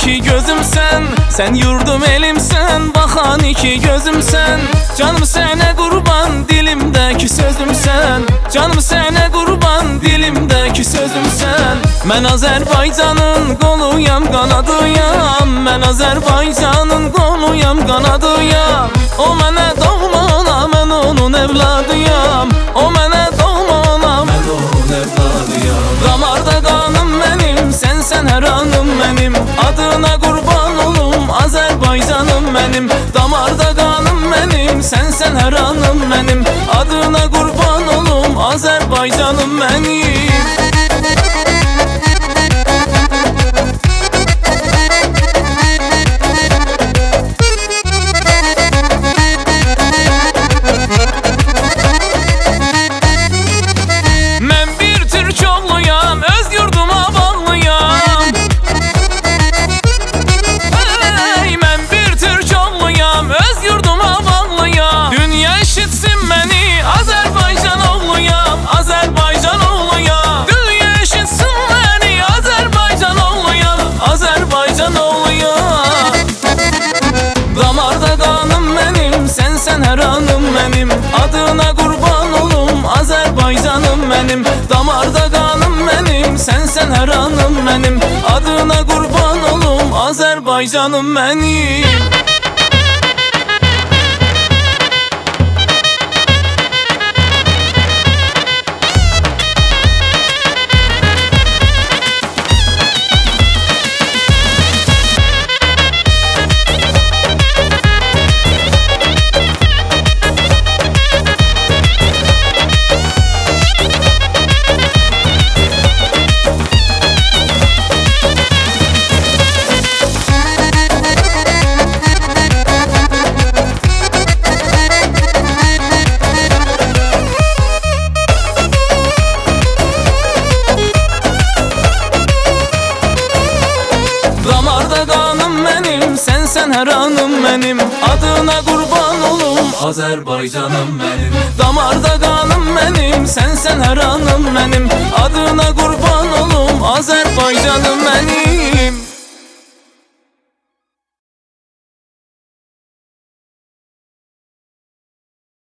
iki gözüm sen, sen yurdum elimsen. Bakan iki gözüm sen, canım sene kurban, dilimdeki sözüm sen. Canım sene kurban, dilimdeki sözüm sen. Ben Azerbaycan'ın koluyam, kanadıyam. Ben Azerbaycan'ın koluyam, kanadıyam. O mənə doğmana, mən onun evladıyam. O mənə doğmana, mən onun evladıyam. Damarda qanım mənim, sənsən hər anım mənim. Adına qurban olum, Azərbaycanım mənim. Damarda qanım mənim, sənsən hər anım mənim. Adına qurban olum, Azərbaycanım mənim. Sənsən hər anım mənim, adına qurban olum, Azərbaycanım mənim. Damarda qanım mənim, sənsən hər anım mənim. Adına qurban olum, Azərbaycanım mənim. Damarda qanım mənim, sənsən hər anım mənim. Adına qurban olum, Azərbaycanım mənim. Damarda qanım mənim, sənsən hər anım mənim. Adına qurban olum, Azərbaycanım mənim.